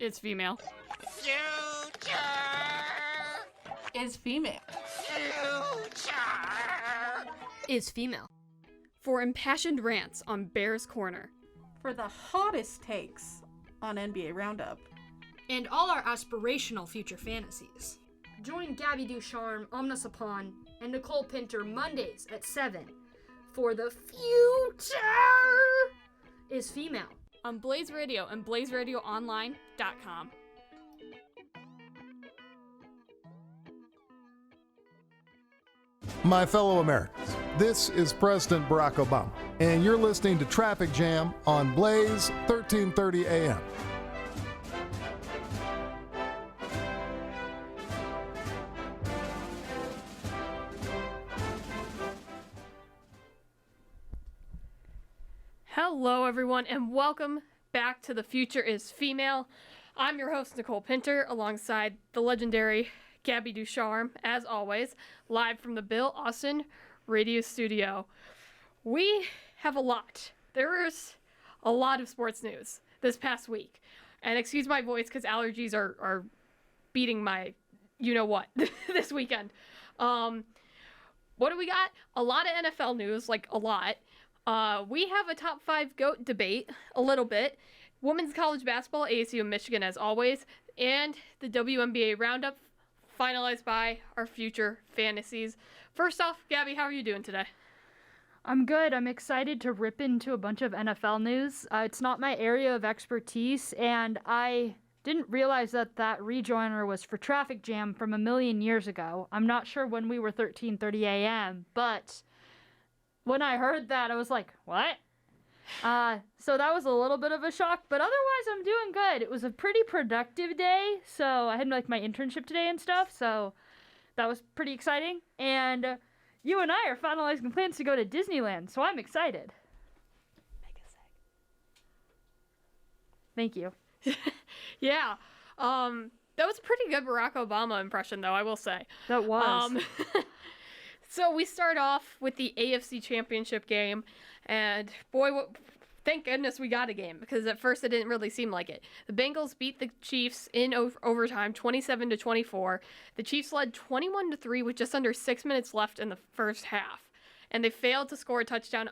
is female. Future is female. Future Is female. For impassioned rants on Bears Corner. For the hottest takes on NBA Round Up. And all our aspirational future fantasies. Join Gabby Ducharme, Amna Sapan, and Nicole Pinter Mondays at 7 for the future is female. On Blaze Radio and blazeradioonline.com. My fellow Americans, this is President Barack Obama, and you're listening to Traffic Jam on Blaze 1330 AM. Hello, everyone, and welcome back to The Future is Female. I'm your host, Nicole Pinter, alongside the legendary Gabby Ducharme, as always, live from the Bill Austin Radio Studio. We have a lot. There's a lot of sports news this past week. And excuse my voice, because allergies are beating my you-know-what this weekend. What do we got? A lot of NFL news, like a lot. We have a top 5 GOAT debate, a little bit. Women's college basketball, ASU and Michigan as always. And the WNBA Round Up, finalized by our future fantasies. First off, Gabby, how are you doing today? I'm good. I'm excited to rip into a bunch of NFL news. It's not my area of expertise, and I didn't realize that rejoiner was for Traffic Jam from a million years ago. I'm not sure when we were 13:30 a.m., but when I heard that, I was like, what? So that was a little bit of a shock, but otherwise I'm doing good. It was a pretty productive day, so I had like my internship today and stuff, so that was pretty exciting. And you and I are finalizing plans to go to Disneyland, so I'm excited. Thank you. Yeah. That was a pretty good Barack Obama impression, though, I will say. That was. So we start off with the AFC Championship game, and boy, thank goodness we got a game, because at first it didn't really seem like it. The Bengals beat the Chiefs in overtime, 27-24. The Chiefs led 21-3 with just under 6 minutes left in the first half, and they failed to score a touchdown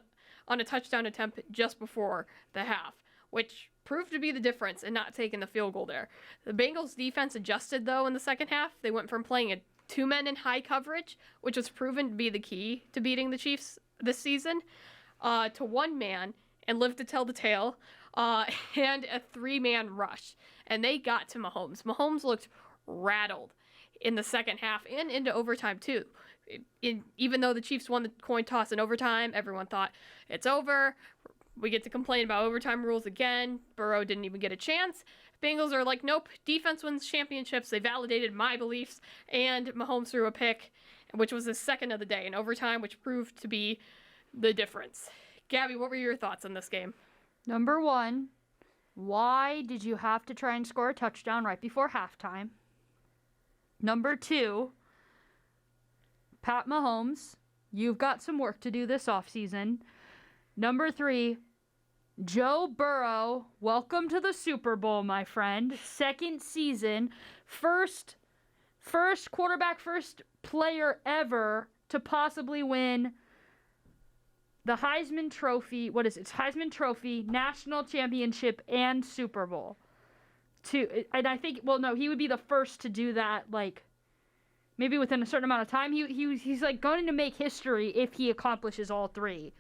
on a touchdown attempt just before the half, which proved to be the difference in not taking the field goal there. The Bengals defense adjusted, though, in the second half. They went from playing a 2 men in high coverage, which was proven to be the key to beating the Chiefs this season, to 1 man and live to tell the tale, and a 3-man rush. And they got to Mahomes. Mahomes looked rattled in the second half and into overtime, too. Even though the Chiefs won the coin toss in overtime, everyone thought, it's over. We get to complain about overtime rules again. Burrow didn't even get a chance. Bengals are like, nope, defense wins championships. They validated my beliefs. And Mahomes threw a pick, which was his second of the day in overtime, which proved to be the difference. Gabby, what were your thoughts on this game? Number 1, why did you have to try and score a touchdown right before halftime? Number 2, Pat Mahomes, you've got some work to do this offseason. Number 3, Joe Burrow, welcome to the Super Bowl, my friend. Second season, first quarterback, first player ever to possibly win the Heisman Trophy. What is it? It's Heisman Trophy, National Championship, and Super Bowl. And I think, well, no, he would be the first to do that, like, maybe within a certain amount of time. He's like going to make history if he accomplishes all 3.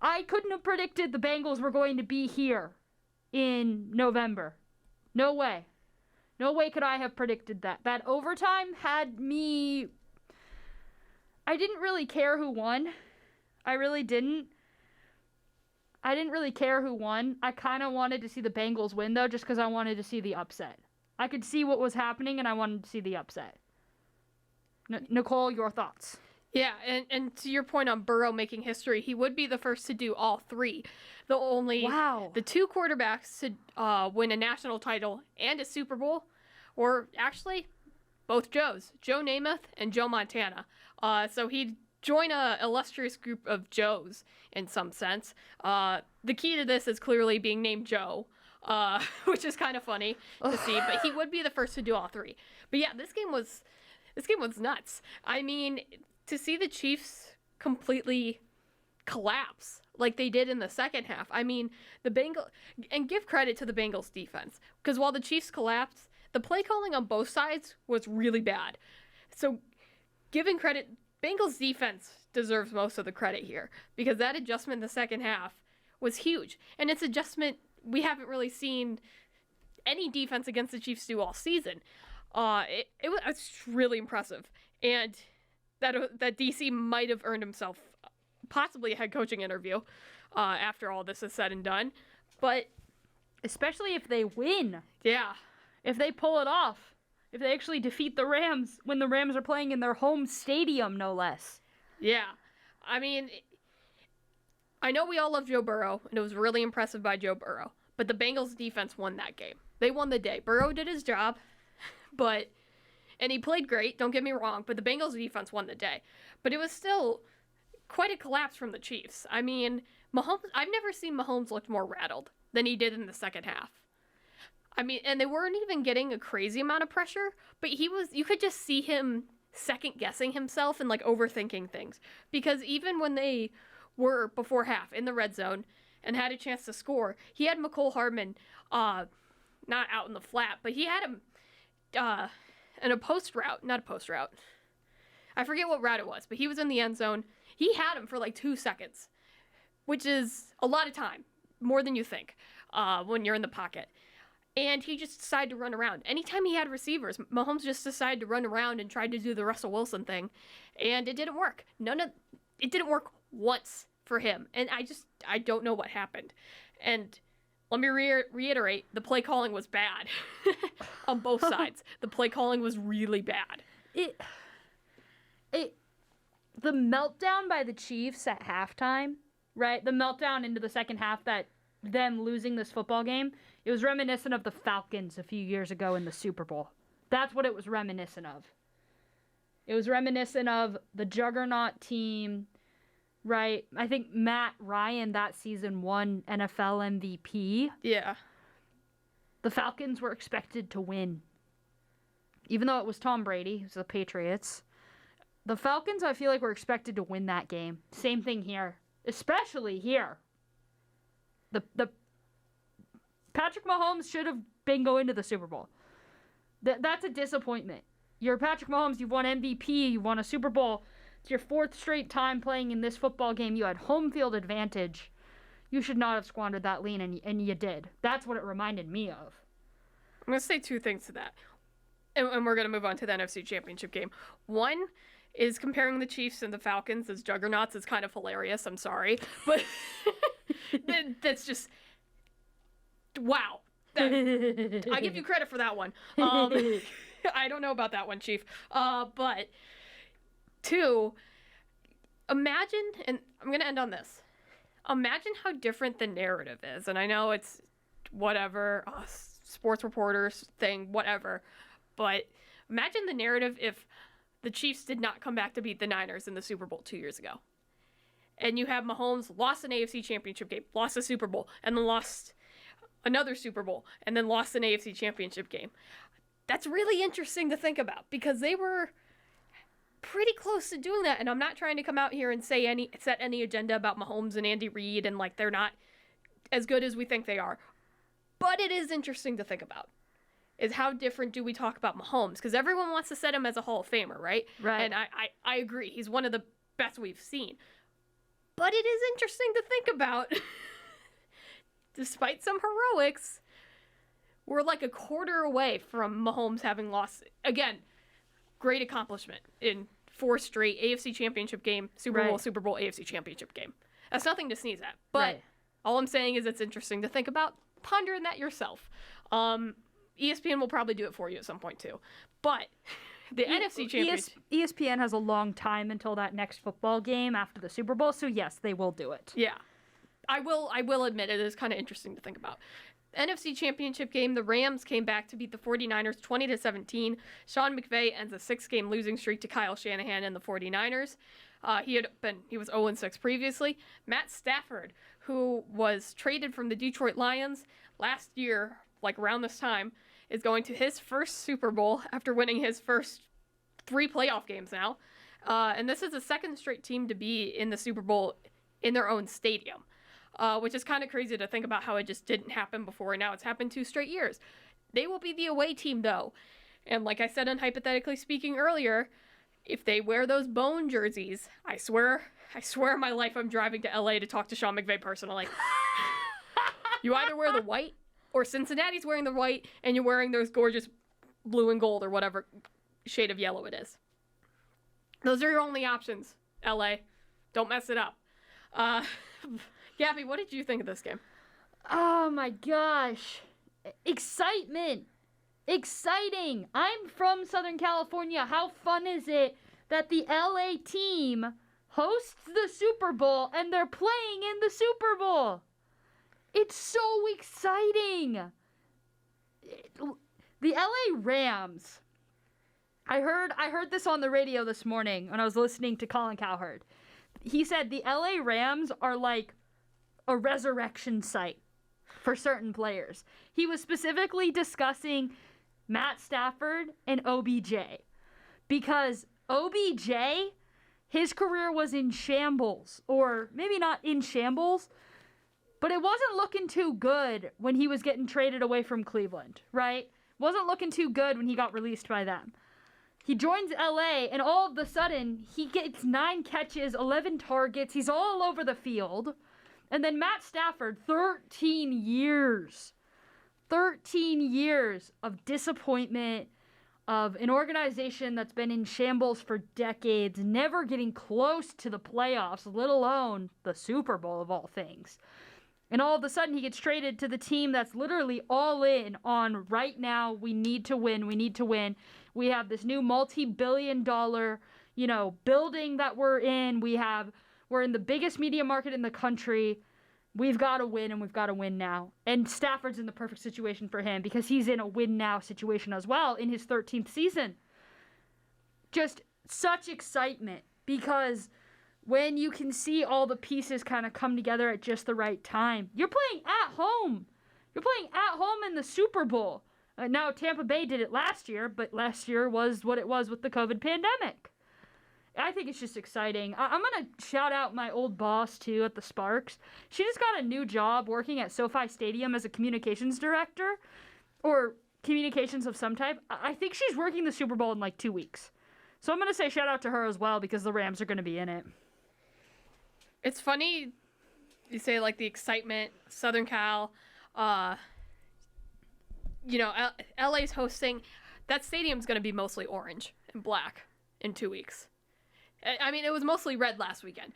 I couldn't have predicted the Bengals were going to be here in November. No way. No way could I have predicted that. That overtime had me... I didn't really care who won. I really didn't. I didn't really care who won. I kind of wanted to see the Bengals win, though, just because I wanted to see the upset. I could see what was happening, and I wanted to see the upset. Nicole, your thoughts? Yeah, and to your point on Burrow making history, he would be the first to do all 3. The 2 quarterbacks to win a national title and a Super Bowl were actually both Joes, Joe Namath and Joe Montana. So he'd join a illustrious group of Joes in some sense. The key to this is clearly being named Joe. which is kind of funny to see. But he would be the first to do all three. But yeah, this game was nuts. I mean, to see the Chiefs completely collapse like they did in the second half. I mean, and give credit to the Bengals defense, because while the Chiefs collapsed, the play calling on both sides was really bad. So giving credit, Bengals defense deserves most of the credit here, because that adjustment in the second half was huge. And it's adjustment we haven't really seen any defense against the Chiefs do all season. It was really impressive. And that DC might have earned himself possibly a head coaching interview after all this is said and done. But especially if they win. Yeah. If they pull it off. If they actually defeat the Rams when the Rams are playing in their home stadium, no less. Yeah. I mean, I know we all love Joe Burrow, and it was really impressive by Joe Burrow. But the Bengals defense won that game. They won the day. Burrow did his job, and he played great, don't get me wrong, but the Bengals defense won the day. But it was still quite a collapse from the Chiefs. I mean, Mahomes, I've never seen Mahomes look more rattled than he did in the second half. I mean, and they weren't even getting a crazy amount of pressure, but you could just see him second guessing himself and like overthinking things. Because even when they were before half in the red zone and had a chance to score, he had McCole Hardman not out in the flat, but he had him in not a post route. I forget what route it was, but he was in the end zone. He had him for like 2 seconds, which is a lot of time, more than you think when you're in the pocket. And he just decided to run around. Anytime he had receivers, Mahomes just decided to run around and tried to do the Russell Wilson thing. And it didn't work. It didn't work once for him. And I don't know what happened. And let me reiterate, the play calling was bad on both sides. The play calling was really bad. The meltdown by the Chiefs at halftime, right? The meltdown into the second half, that them losing this football game, it was reminiscent of the Falcons a few years ago in the Super Bowl. That's what it was reminiscent of. It was reminiscent of the juggernaut team, right? I think Matt Ryan that season won NFL MVP. Yeah. The Falcons were expected to win. Even though it was Tom Brady, who's the Patriots. The Falcons, I feel like, were expected to win that game. Same thing here. Especially here. The Patrick Mahomes should have been going to the Super Bowl. That's a disappointment. You're Patrick Mahomes. You've won MVP. You won a Super Bowl. It's your 4th straight time playing in this football game. You had home field advantage. You should not have squandered that lead, and you did. That's what it reminded me of. I'm going to say 2 things to that. And we're going to move on to the NFC Championship game. One is comparing the Chiefs and the Falcons as juggernauts is kind of hilarious. I'm sorry. But that's just... Wow. I give you credit for that one. I don't know about that one, Chief. But 2, imagine, and I'm going to end on this. Imagine how different the narrative is. And I know it's whatever, sports reporters thing, whatever. But imagine the narrative if the Chiefs did not come back to beat the Niners in the Super Bowl 2 years ago. And you have Mahomes lost an AFC Championship game, lost a Super Bowl, and then lost another Super Bowl, and then lost an AFC Championship game. That's really interesting to think about, because they were pretty close to doing that. And I'm not trying to come out here and set any agenda about Mahomes and Andy Reid and like they're not as good as we think they are. But it is interesting to think about. Is how different do we talk about Mahomes? Because everyone wants to set him as a Hall of Famer, right? Right. And I agree. He's one of the best we've seen. But it is interesting to think about. Despite some heroics, we're like a quarter away from Mahomes having lost. Again, great accomplishment in 4 straight AFC Championship game, Super Bowl, Super Bowl, AFC Championship game. That's nothing to sneeze at. But all I'm saying is it's interesting to think about. Pondering that yourself. ESPN will probably do it for you at some point too. But the NFC Championship... ESPN has a long time until that next football game after the Super Bowl, so yes, they will do it. Yeah. I will admit it is kind of interesting to think about. NFC Championship game, the Rams came back to beat the 49ers 20-17. Sean McVay ends a 6-game losing streak to Kyle Shanahan and the 49ers. He was 0-6 previously. Matt Stafford, who was traded from the Detroit Lions last year, like around this time, is going to his first Super Bowl after winning his first 3 playoff games now. And this is the second straight team to be in the Super Bowl in their own stadium, which is kind of crazy to think about how it just didn't happen before, and now it's happened 2 straight years. They will be the away team, though. And like I said in Hypothetically Speaking earlier, if they wear those bone jerseys, I swear on my life I'm driving to LA to talk to Sean McVay personally. You either wear the white, or Cincinnati's wearing the white, and you're wearing those gorgeous blue and gold or whatever shade of yellow it is. Those are your only options, LA. Don't mess it up. Gabby, what did you think of this game? Oh my gosh. Excitement. Exciting. I'm from Southern California. How fun is it that the LA team hosts the Super Bowl and they're playing in the Super Bowl? It's so exciting. The LA Rams. I heard this on the radio this morning when I was listening to Colin Cowherd. He said the LA Rams are like a resurrection site for certain players. He was specifically discussing Matt Stafford and OBJ because OBJ, his career was in shambles, or maybe not in shambles, but it wasn't looking too good when he was getting traded away from Cleveland, right? Wasn't looking too good when he got released by them. He joins LA, and all of a sudden, he gets 9 catches, 11 targets. He's all over the field. And then Matt Stafford, 13 years. 13 years of disappointment, of an organization that's been in shambles for decades, never getting close to the playoffs, let alone the Super Bowl of all things. And all of a sudden, he gets traded to the team that's literally all in on right now, we need to win, we need to win. We have this new multi-billion-dollar, building that we're in. We're in the biggest media market in the country. We've got to win, and we've got to win now. And Stafford's in the perfect situation for him because he's in a win-now situation as well in his 13th season. Just such excitement because when you can see all the pieces kind of come together at just the right time. You're playing at home. You're playing at home in the Super Bowl. Now, Tampa Bay did it last year, but last year was what it was with the COVID pandemic. I think it's just exciting. I'm going to shout out my old boss, too, at the Sparks. She just got a new job working at SoFi Stadium as a communications director, or communications of some type. I think she's working the Super Bowl in like 2 weeks. So I'm going to say shout out to her as well because the Rams are going to be in it. It's funny you say, like, the excitement, Southern Cal, LA's hosting. That stadium's going to be mostly orange and black in 2 weeks. I mean, it was mostly red last weekend.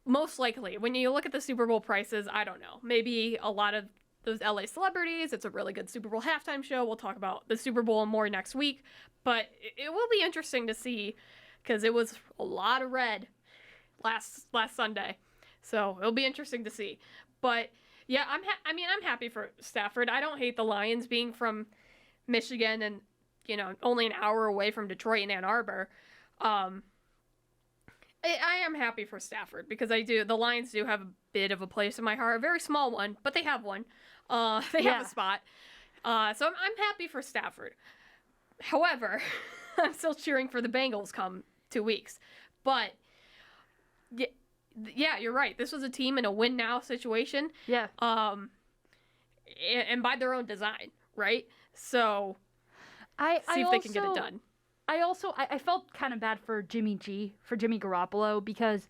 Most likely, when you look at the Super Bowl prices, I don't know. Maybe a lot of those LA celebrities, it's a really good Super Bowl halftime show. We'll talk about the Super Bowl more next week. But it will be interesting to see because it was a lot of red last Sunday. So it'll be interesting to see. But yeah, I'm happy for Stafford. I don't hate the Lions being from Michigan and only an hour away from Detroit and Ann Arbor. I am happy for Stafford because the Lions do have a bit of a place in my heart, a very small one, but they have one. They have a spot. So I'm happy for Stafford. However, I'm still cheering for the Bengals come 2 weeks. But yeah, you're right. This was a team in a win now situation. Yeah. And by their own design, right? So see if they can get it done. I felt kind of bad for Jimmy Garoppolo because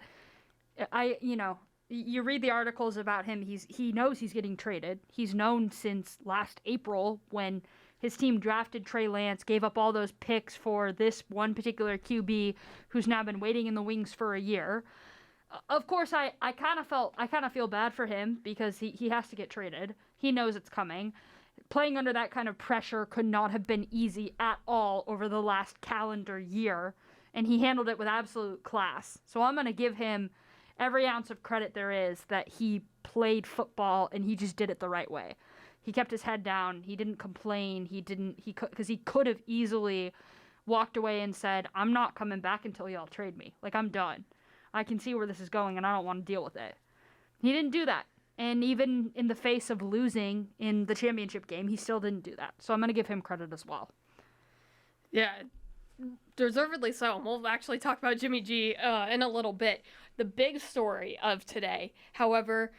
you read the articles about him. He knows he's getting traded. He's known since last April when his team drafted Trey Lance, gave up all those picks for this one particular QB who's now been waiting in the wings for a year. Of course, I kind of feel bad for him because he has to get traded. He knows it's coming. Playing under that kind of pressure could not have been easy at all over the last calendar year, and he handled it with absolute class. So I'm going to give him every ounce of credit there is that he played football and he just did it the right way. He kept his head down. He didn't complain. Because he could have easily walked away and said, I'm not coming back until y'all trade me. Like, I'm done. I can see where this is going and I don't want to deal with it. He didn't do that. And even in the face of losing in the championship game, he still didn't do that. So I'm going to give him credit as well. Yeah, deservedly so. And we'll actually talk about Jimmy G in a little bit. The big story of today, however,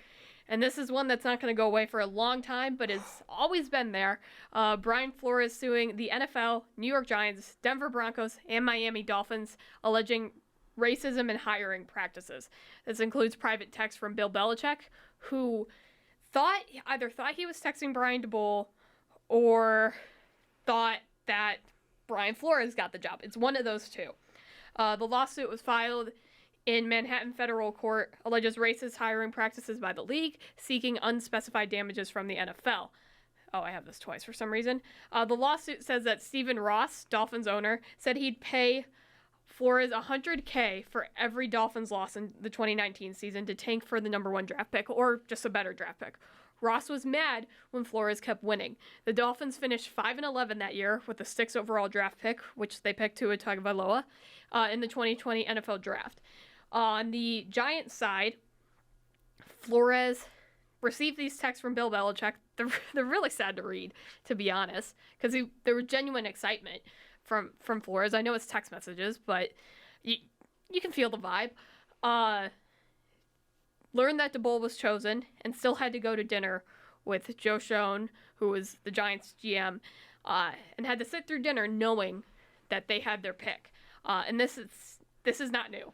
and this is one that's not going to go away for a long time, but it's always been there. Brian Flores suing the NFL, New York Giants, Denver Broncos, and Miami Dolphins, alleging racism and hiring practices. This includes private texts from Bill Belichick, who either thought he was texting Brian DeBull or thought that Brian Flores got the job. It's one of those two. The lawsuit was filed in Manhattan federal court, alleges racist hiring practices by the league, seeking unspecified damages from the NFL. Oh, I have this twice for some reason. The lawsuit says that Stephen Ross, Dolphins owner, said he'd pay Flores $100K for every Dolphins loss in the 2019 season to tank for the number 1 draft pick, or just a better draft pick. Ross was mad when Flores kept winning. The Dolphins finished 5-11 that year with a 6th overall draft pick, which they picked Tua Tagovailoa, in the 2020 NFL Draft. On the Giants side, Flores received these texts from Bill Belichick. They're really sad to read, to be honest, because there was genuine excitement from Flores. I know it's text messages, but you can feel the vibe. Learned that DeBull was chosen and still had to go to dinner with Joe Schoen, who was the Giants GM, and had to sit through dinner knowing that they had their pick. And this is not new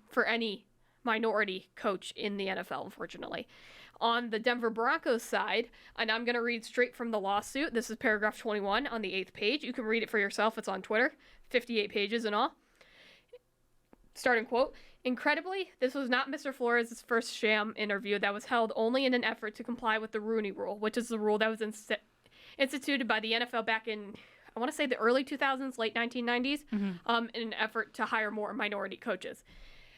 for any minority coach in the NFL, unfortunately. On the Denver Broncos side, and I'm going to read straight from the lawsuit. This is paragraph 21 on the 8th page. You can read it for yourself. It's on Twitter. 58 pages in all. Starting quote, "Incredibly, this was not Mr. Flores' first sham interview that was held only in an effort to comply with the Rooney Rule, which is the rule that was instituted by the NFL back in, I want to say, the early 2000s, late 1990s, in an effort to hire more minority coaches.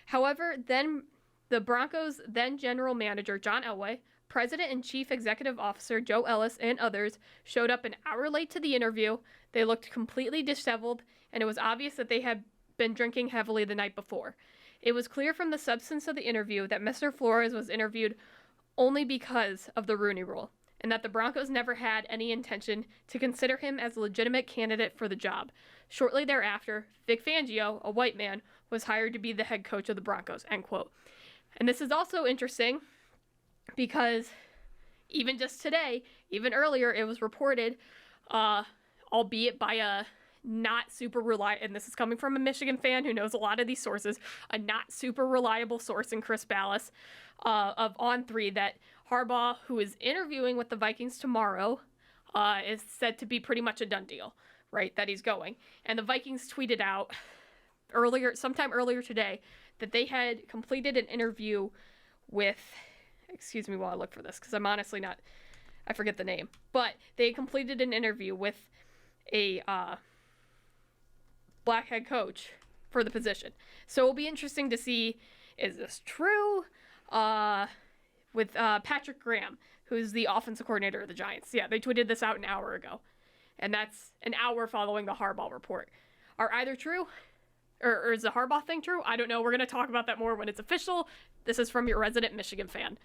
However, then the Broncos' then general manager, John Elway, president and chief executive officer, Joe Ellis, and others showed up an hour late to the interview. They looked completely disheveled, and it was obvious that they had been drinking heavily the night before. It was clear from the substance of the interview that Mr. Flores was interviewed only because of the Rooney Rule, and that the Broncos never had any intention to consider him as a legitimate candidate for the job. Shortly thereafter, Vic Fangio, a white man, was hired to be the head coach of the Broncos," end quote. And this is also interesting because even just today, even earlier, it was reported, albeit by a not super reliable, and this is coming from a Michigan fan who knows a lot of these sources, a not super reliable source in Chris Ballas of On3, that Harbaugh, who is interviewing with the Vikings tomorrow, is said to be pretty much a done deal, right, that he's going. And the Vikings tweeted out sometime earlier today, that they had completed an interview with, excuse me while I look for this, because I'm honestly I forget the name, but they had completed an interview with a black head coach for the position. So it'll be interesting to see, is this true? With Patrick Graham, who's the offensive coordinator of the Giants. Yeah, they tweeted this out an hour ago. And that's an hour following the Harbaugh report. Are either true? Or is the Harbaugh thing true? I don't know. We're going to talk about that more when it's official. This is from your resident Michigan fan.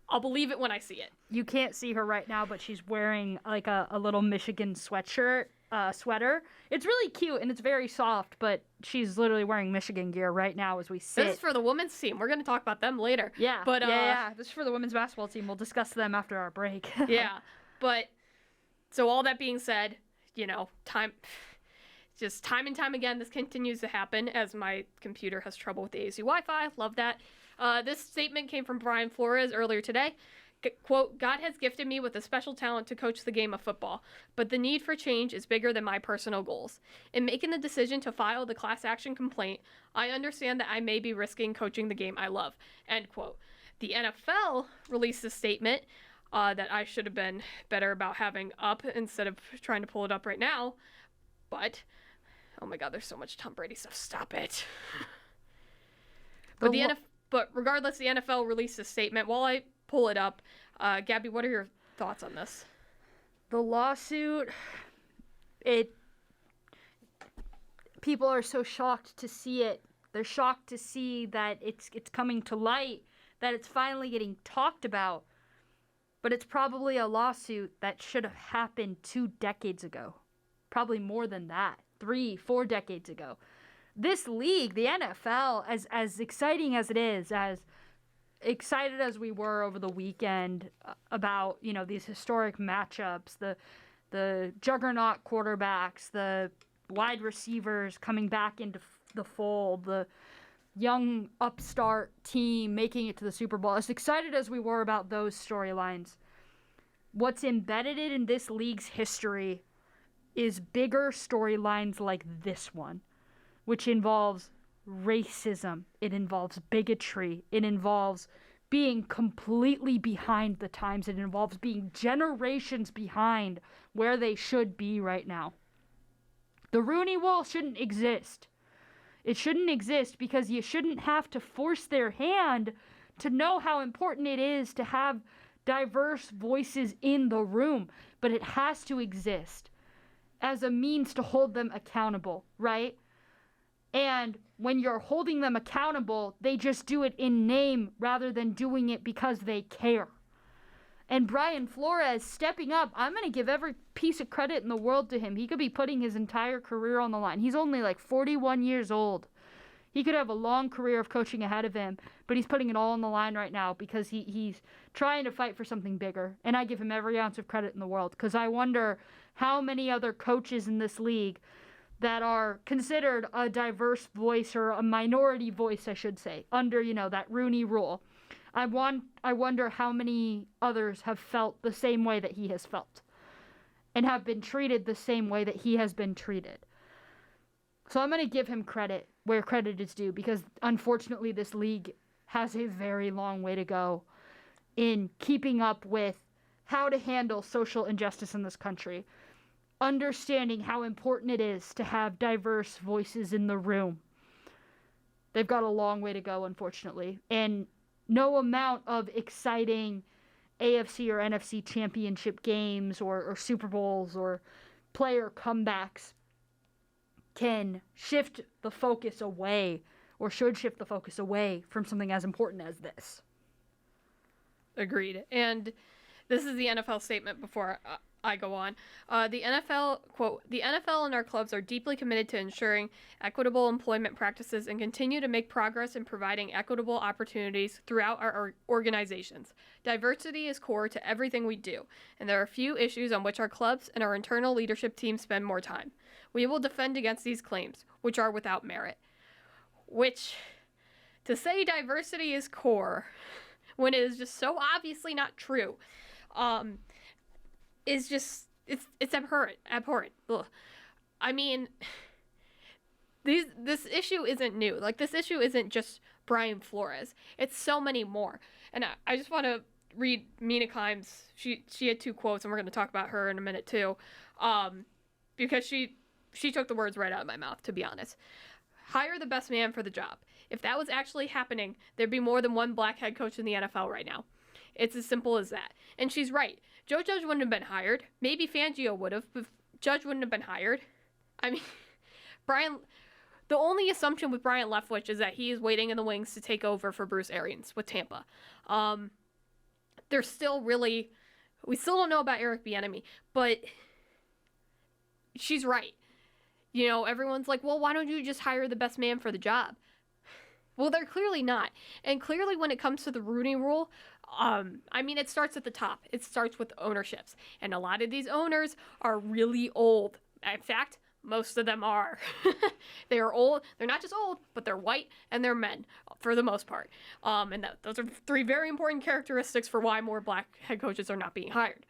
I'll believe it when I see it. You can't see her right now, but she's wearing like a little Michigan sweater. It's really cute and it's very soft, but she's literally wearing Michigan gear right now as we sit. This is for the women's team. We're going to talk about them later. Yeah, but yeah. This is for the women's basketball team. We'll discuss them after our break. Yeah, but so all that being said, time and time again, this continues to happen as my computer has trouble with the AC Wi-Fi. Love that. This statement came from Brian Flores earlier today. Quote, "God has gifted me with a special talent to coach the game of football, but the need for change is bigger than my personal goals. In making the decision to file the class action complaint, I understand that I may be risking coaching the game I love," end quote. The NFL released a statement that I should have been better about having up instead of trying to pull it up right now, but oh my God, there's so much Tom Brady stuff. Stop it. But But regardless, the NFL released a statement. While I pull it up, Gabby, what are your thoughts on this? The lawsuit, people are so shocked to see it. They're shocked to see that it's coming to light, that it's finally getting talked about. But it's probably a lawsuit that should have happened 2 decades ago. Probably more than that, 3-4 decades ago. This league, the NFL, as exciting as it is, as excited as we were over the weekend about, these historic matchups, the juggernaut quarterbacks, the wide receivers coming back into the fold, the young upstart team making it to the Super Bowl, as excited as we were about those storylines, what's embedded in this league's history is bigger storylines like this one, which involves racism, it involves bigotry, it involves being completely behind the times, it involves being generations behind where they should be right now. The Rooney Rule shouldn't exist. It shouldn't exist because you shouldn't have to force their hand to know how important it is to have diverse voices in the room, but it has to exist as a means to hold them accountable, right? And when you're holding them accountable, they just do it in name rather than doing it because they care. And Brian Flores stepping up, I'm going to give every piece of credit in the world to him. He could be putting his entire career on the line. He's only like 41 years old. He could have a long career of coaching ahead of him, but he's putting it all on the line right now because he's trying to fight for something bigger. And I give him every ounce of credit in the world because I wonder how many other coaches in this league that are considered a diverse voice or a minority voice, I should say, under, that Rooney Rule. I wonder how many others have felt the same way that he has felt and have been treated the same way that he has been treated. So I'm going to give him credit where credit is due because unfortunately this league has a very long way to go in keeping up with how to handle social injustice in this country, understanding how important it is to have diverse voices in the room. They've got a long way to go, unfortunately, and no amount of exciting AFC or NFC championship games or Super Bowls or player comebacks can shift the focus away or should shift the focus away from something as important as this. Agreed. And this is the NFL statement before I go on. The NFL, quote, "The NFL and our clubs are deeply committed to ensuring equitable employment practices and continue to make progress in providing equitable opportunities throughout our organizations. Diversity is core to everything we do, and there are few issues on which our clubs and our internal leadership team spend more time. We will defend against these claims, which are without merit." Which, to say diversity is core, when it is just so obviously not true, is just, it's abhorrent. Ugh. I mean, this issue isn't new. Like, this issue isn't just Brian Flores. It's so many more. And I just want to read Mina Kimes. She had 2 quotes, and we're going to talk about her in a minute too, because she took the words right out of my mouth, to be honest. "Hire the best man for the job. If that was actually happening, there'd be more than one black head coach in the NFL right now. It's as simple as that." And she's right. Joe Judge wouldn't have been hired. Maybe Fangio would have, but Judge wouldn't have been hired. I mean, the only assumption with Brian Leftwich is that he is waiting in the wings to take over for Bruce Arians with Tampa. We still don't know about Eric Bieniemy, but she's right. Everyone's like, well, why don't you just hire the best man for the job? Well, they're clearly not. And clearly when it comes to the Rooney Rule, it starts at the top. It starts with ownerships. And a lot of these owners are really old. In fact, most of them are. They are old. They're not just old, but they're white and they're men for the most part. Those are 3 very important characteristics for why more black head coaches are not being hired.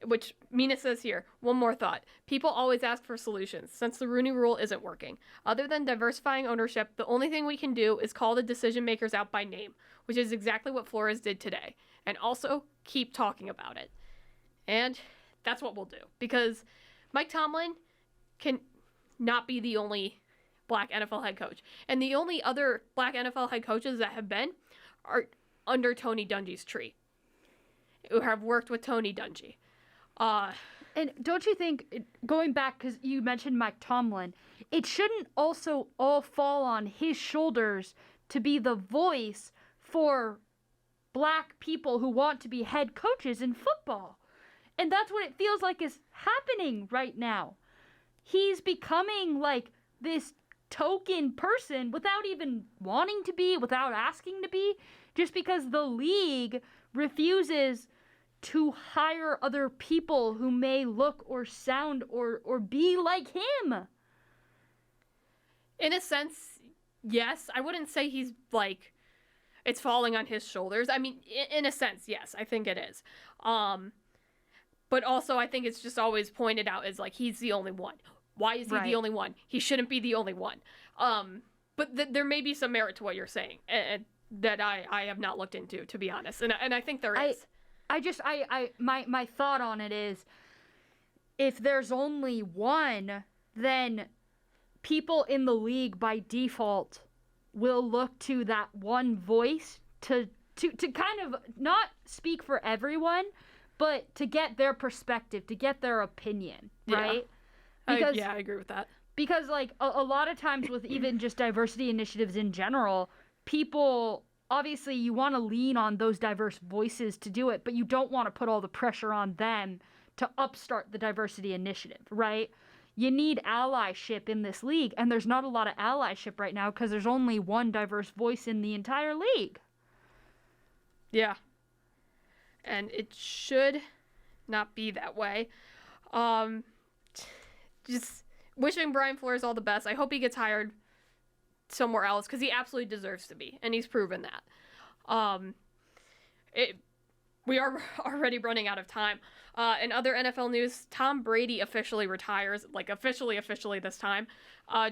Which Mina says here, one more thought. People always ask for solutions, since the Rooney Rule isn't working. Other than diversifying ownership, the only thing we can do is call the decision makers out by name, which is exactly what Flores did today. And also, keep talking about it. And that's what we'll do. Because Mike Tomlin can not be the only black NFL head coach. And the only other black NFL head coaches that have been are under Tony Dungy's tree, who have worked with Tony Dungy. And don't you think, going back, because you mentioned Mike Tomlin, it shouldn't also all fall on his shoulders to be the voice for black people who want to be head coaches in football. And that's what it feels like is happening right now. He's becoming like this token person without even wanting to be, without asking to be, just because the league refuses to hire other people who may look or sound or be like him. In a sense, yes. I wouldn't say he's like, it's falling on his shoulders. I mean, in a sense, yes, I think it is. But also I think it's just always pointed out as like, he's the only one. Why is he the only one? He shouldn't be the only one. But there may be some merit to what you're saying that I have not looked into, to be honest. And I think there is. My thought on it is, if there's only one, then people in the league by default will look to that one voice to kind of not speak for everyone, but to get their perspective, to get their opinion, right? I agree with that. Because, like, a lot of times with even just diversity initiatives in general, people, obviously you want to lean on those diverse voices to do it, but you don't want to put all the pressure on them to upstart the diversity initiative, right? You need allyship in this league, and there's not a lot of allyship right now because there's only one diverse voice in the entire league. Yeah. And it should not be that way. Just wishing Brian Flores all the best. I hope he gets hired somewhere else because he absolutely deserves to be, and he's proven that. We are already running out of time. In other NFL news, Tom Brady officially retires, like officially this time.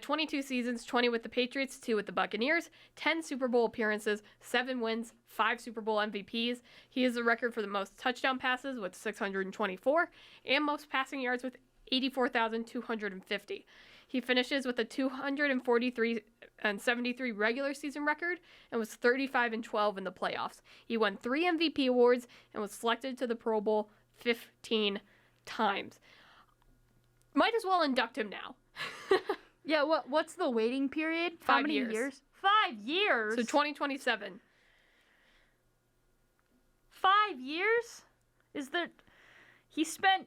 22 seasons, 20 with the Patriots, 2 with the Buccaneers, 10 Super Bowl appearances, 7 wins, 5 Super Bowl MVPs. He has the record for the most touchdown passes with 624 and most passing yards with 84,250. He finishes with a 243 and 73 regular season record and was 35-12 in the playoffs. He won 3 MVP awards and was selected to the Pro Bowl 15 times. Might as well induct him now. Yeah, what's the waiting period? 5 How many years? 5 years? So 2027. 5 years? Is that he spent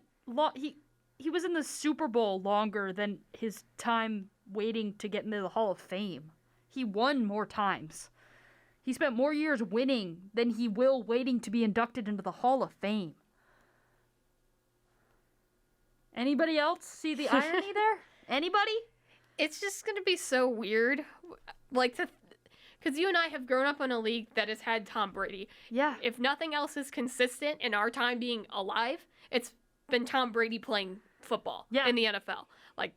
he was in the Super Bowl longer than his time waiting to get into the Hall of Fame. He won more times. He spent more years winning than he will waiting to be inducted into the Hall of Fame. Anybody else see the irony there? Anybody? It's just going to be so weird. Like, because you and I have grown up in a league that has had Tom Brady. Yeah. If nothing else is consistent in our time being alive, it's been Tom Brady playing football in the NFL. Like,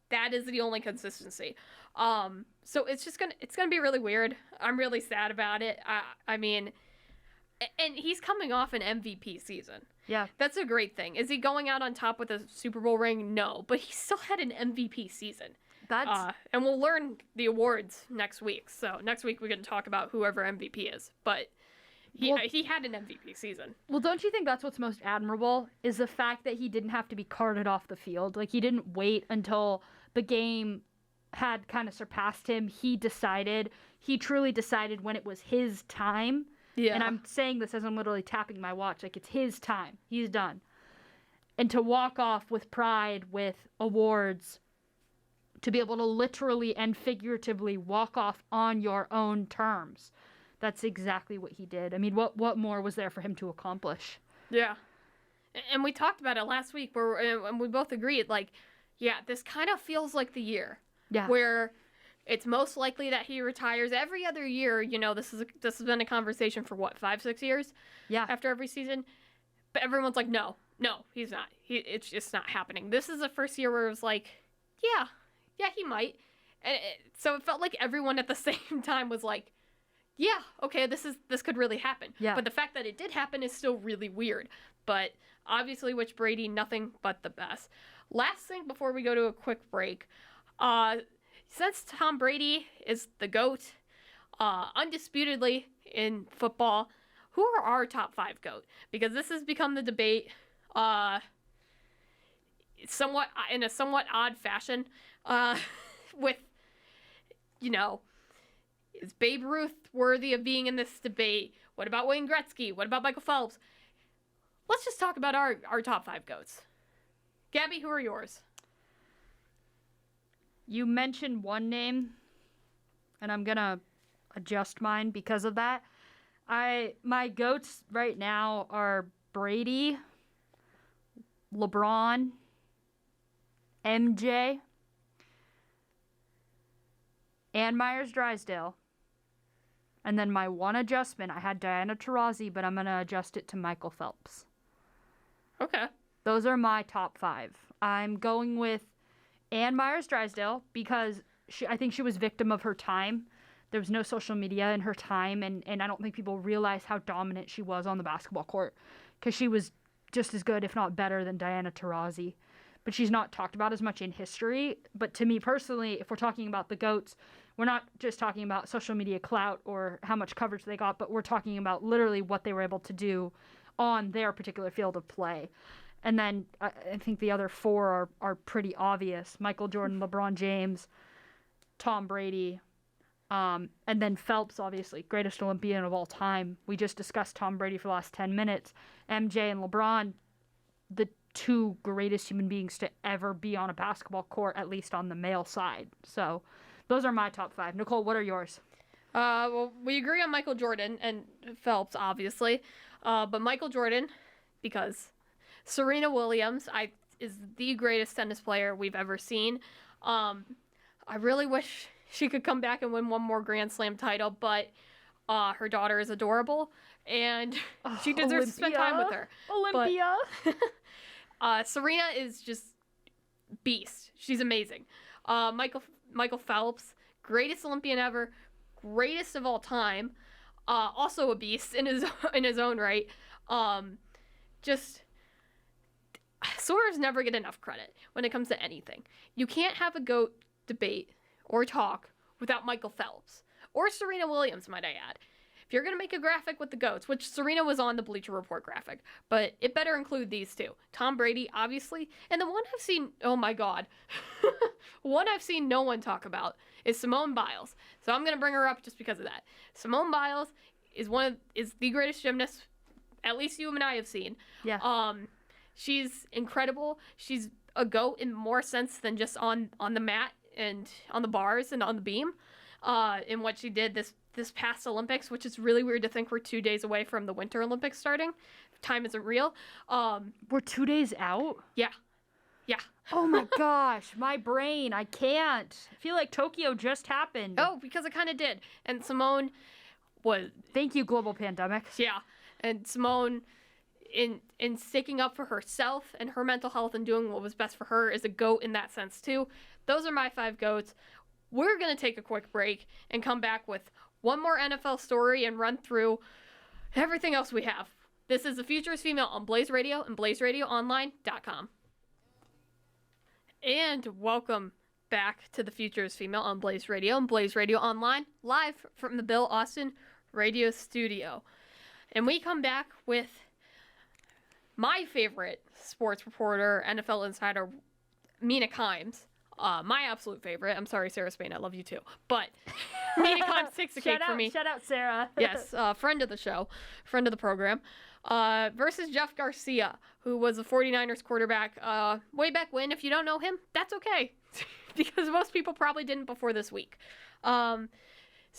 that is the only consistency. So it's gonna be really weird. I'm really sad about it. I mean, and he's coming off an MVP season. Yeah. That's a great thing. Is he going out on top with a Super Bowl ring? No, but he still had an MVP season. And we'll learn the awards next week. So next week we can talk about whoever MVP is. But he had an MVP season. Well, don't you think that's what's most admirable is the fact that he didn't have to be carted off the field? Like, he didn't wait until the game had kind of surpassed him. He truly decided when it was his time. Yeah. And I'm saying this as I'm literally tapping my watch. Like, it's his time. He's done. And to walk off with pride, with awards, to be able to literally and figuratively walk off on your own terms. That's exactly what he did. I mean, what more was there for him to accomplish? Yeah. And we talked about it last week and we both agreed, like, yeah, this kind of feels like the year. Yeah. Where it's most likely that he retires every other year. You know, this has been a conversation for 5-6 years? Yeah. After every season. But everyone's like, no, he's not. It's just not happening. This is the first year where it was like, yeah, he might. And so it felt like everyone at the same time was like, yeah, okay, this could really happen. Yeah. But the fact that it did happen is still really weird. But obviously, wish Brady nothing but the best. Last thing before we go to a quick break, since Tom Brady is the GOAT, undisputedly in football, who are our top 5 GOAT? Because this has become the debate somewhat in a somewhat odd fashion with, is Babe Ruth worthy of being in this debate? What about Wayne Gretzky? What about Michael Phelps? Let's just talk about our top 5 GOATs. Gabby, who are yours? You mentioned one name, and I'm gonna adjust mine because of that. My GOATs right now are Brady, LeBron, MJ, and Myers-Drysdale. And then my one adjustment, I had Diana Taurasi, but I'm gonna adjust it to Michael Phelps. Okay. Those are my top 5. I'm going with Ann Myers-Drysdale because I think she was victim of her time. There was no social media in her time, and I don't think people realize how dominant she was on the basketball court because she was just as good, if not better, than Diana Taurasi. But she's not talked about as much in history. But to me personally, if we're talking about the GOATs, we're not just talking about social media clout or how much coverage they got, but we're talking about literally what they were able to do on their particular field of play. And then I think the other 4 are pretty obvious. Michael Jordan, LeBron James, Tom Brady, and then Phelps, obviously, greatest Olympian of all time. We just discussed Tom Brady for the last 10 minutes. MJ and LeBron, the 2 greatest human beings to ever be on a basketball court, at least on the male side. So those are my top 5. Nicole, what are yours? Well, we agree on Michael Jordan and Phelps, obviously. But Michael Jordan, because Serena Williams is the greatest tennis player we've ever seen. I really wish she could come back and win one more Grand Slam title, but her daughter is adorable, and she deserves to spend time with her. Olympia! But, Serena is just beast. She's amazing. Michael Phelps, greatest Olympian ever, greatest of all time, also a beast in his own right. Just swimmers never get enough credit when it comes to anything. You can't have a GOAT debate or talk without Michael Phelps or Serena Williams, might I add. If you're going to make a graphic with the GOATs, which Serena was on the Bleacher Report graphic, but it better include these 2. Tom Brady, obviously, and the one I've seen, oh my God, one I've seen no one talk about is Simone Biles. So I'm going to bring her up just because of that. Simone Biles is the greatest gymnast, at least you and I have seen. Yeah. She's incredible. She's a GOAT in more sense than just on the mat and on the bars and on the beam. In what she did this past Olympics, which is really weird to think we're 2 days away from the Winter Olympics starting. Time isn't real. We're 2 days out? Yeah. Oh my gosh, my brain, I can't. I feel like Tokyo just happened. Oh, because it kind of did. And Simone was... Thank you, global pandemic. Yeah. And Simone, in sticking up for herself and her mental health and doing what was best for her, is a GOAT in that sense too. Those are my 5 GOATs. We're going to take a quick break and come back with one more NFL story and run through everything else we have. This is The Future is Female on Blaze Radio and BlazeRadioOnline.com. And welcome back to The Future is Female on Blaze Radio and Blaze Radio Online, live from the Bill Austin Radio Studio. And we come back with my favorite sports reporter, NFL insider, Mina Kimes. My absolute favorite. I'm sorry, Sarah Spain. I love you too. But Mina Kimes takes the cake for me. Shout out, Sarah. Yes, friend of the show, friend of the program. Versus Jeff Garcia, who was a 49ers quarterback way back when. If you don't know him, that's okay. Because most people probably didn't before this week. So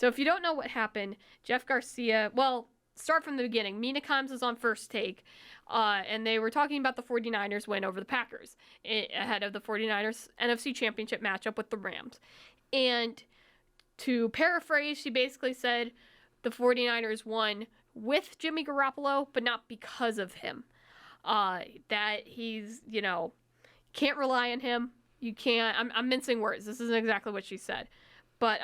if you don't know what happened, Jeff Garcia, well, start from the beginning. Mina Kimes was on First Take, and they were talking about the 49ers win over the Packers ahead of the 49ers NFC Championship matchup with the Rams. And to paraphrase, she basically said the 49ers won with Jimmy Garoppolo, but not because of him. That he's, can't rely on him. You can't, I'm mincing words. This isn't exactly what she said. But,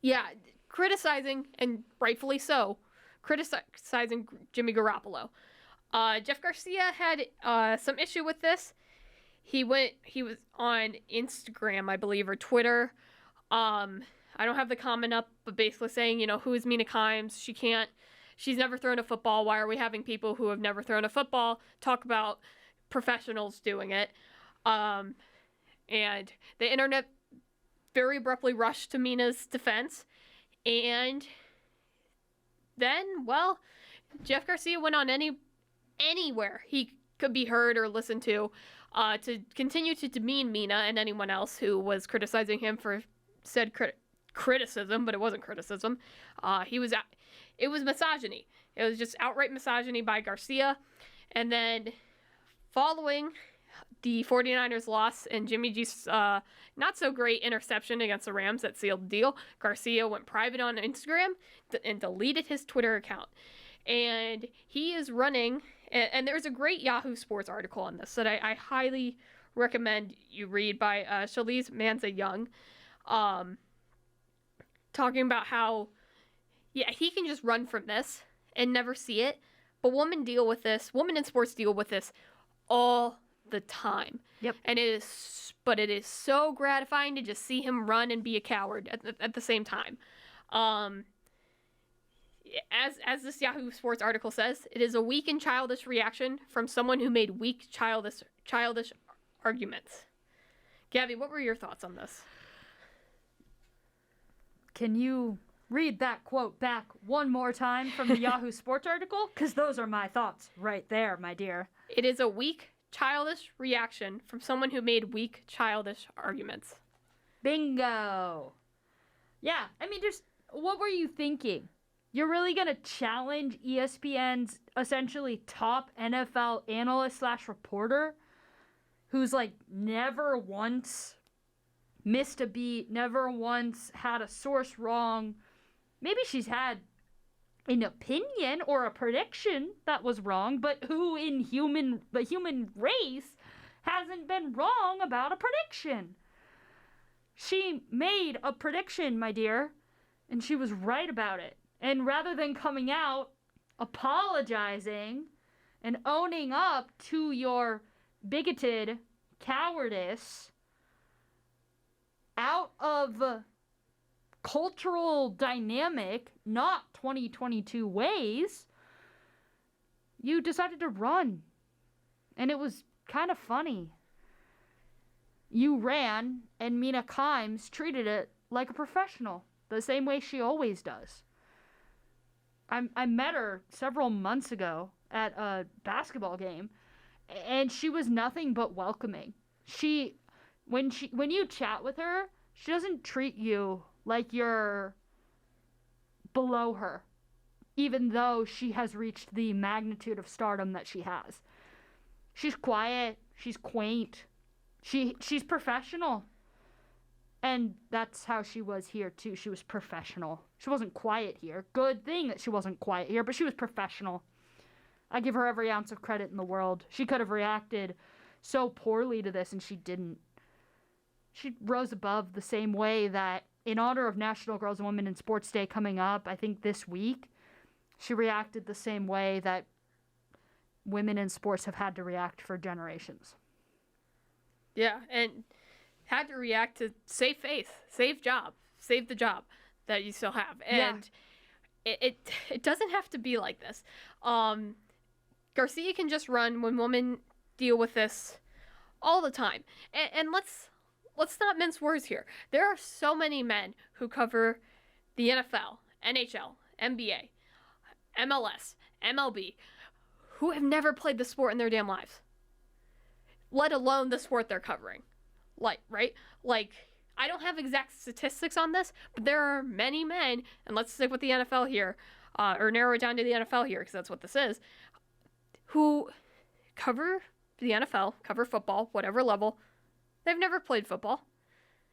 yeah, criticizing, and rightfully so, criticizing Jimmy Garoppolo. Jeff Garcia had some issue with this. he was on Instagram, I believe, or Twitter. I don't have the comment up, but basically saying, who is Mina Kimes? She's never thrown a football. Why are we having people who have never thrown a football talk about professionals doing it? And the internet very abruptly rushed to Mina's defense. And then, Jeff Garcia went on anywhere he could be heard or listened to continue to demean Mina and anyone else who was criticizing him for said criticism, but it wasn't criticism. It was misogyny. It was just outright misogyny by Garcia. And then following the 49ers loss and Jimmy G's not so great interception against the Rams that sealed the deal, Garcia went private on Instagram and deleted his Twitter account. And he is running, and there's a great Yahoo Sports article on this that I highly recommend you read by Shalise Manza-Young, talking about how, he can just run from this and never see it, but women in sports deal with this all the time. Yep. And it is so gratifying to just see him run and be a coward at the same time. As this Yahoo Sports article says, it is a weak and childish reaction from someone who made weak, childish arguments. Gabby, what were your thoughts on this? Can you read that quote back one more time from the Yahoo Sports article? Because those are my thoughts right there, my dear. It is a weak, childish reaction from someone who made weak, childish arguments. Bingo. Yeah, just what were you thinking? You're really going to challenge ESPN's essentially top NFL analyst / reporter who's never once missed a beat, never once had a source wrong. Maybe she's had an opinion or a prediction that was wrong, but who in the human race hasn't been wrong about a prediction? She made a prediction, my dear, and she was right about it. And rather than coming out, apologizing, and owning up to your bigoted cowardice out of cultural dynamic, not 2022 ways, you decided to run. And it was kind of funny. You ran, and Mina Kimes treated it like a professional, the same way she always does. I met her several months ago at a basketball game, and she was nothing but welcoming. When you chat with her, she doesn't treat you like you're below her, even though she has reached the magnitude of stardom that she has. She's quiet, she's quaint, she's professional. And that's how she was here, too. She was professional. She wasn't quiet here. Good thing that she wasn't quiet here, but she was professional. I give her every ounce of credit in the world. She could have reacted so poorly to this, and she didn't. She rose above the same way that, in honor of National Girls and Women in Sports Day coming up, I think this week, she reacted the same way that women in sports have had to react for generations. Yeah, and had to react to save face, save job, save the job that you still have. And it doesn't have to be like this. Garcia can just run when women deal with this all the time. And let's not mince words here. There are so many men who cover the NFL, NHL, NBA, MLS, MLB, who have never played the sport in their damn lives, let alone the sport they're covering. Right? I don't have exact statistics on this, but there are many men, and let's stick with the NFL here, or narrow it down to the NFL here, because that's what this is, who cover the NFL, cover football, whatever level. They've never played football.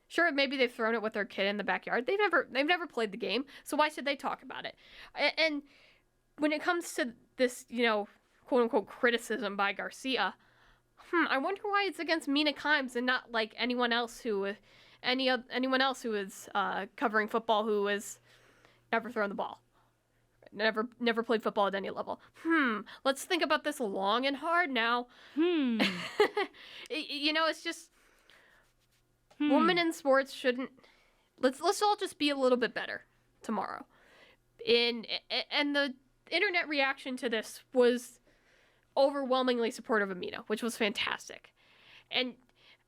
Sure, maybe they've thrown it with their kid in the backyard. They've never played the game, so why should they talk about it? And when it comes to this, quote unquote criticism by Garcia, I wonder why it's against Mina Kimes and not like anyone else who is covering football who has never thrown the ball. Never played football at any level. Let's think about this long and hard now. It's just women in sports shouldn't. Let's all just be a little bit better tomorrow. And the internet reaction to this was overwhelmingly supportive of Mina, which was fantastic. And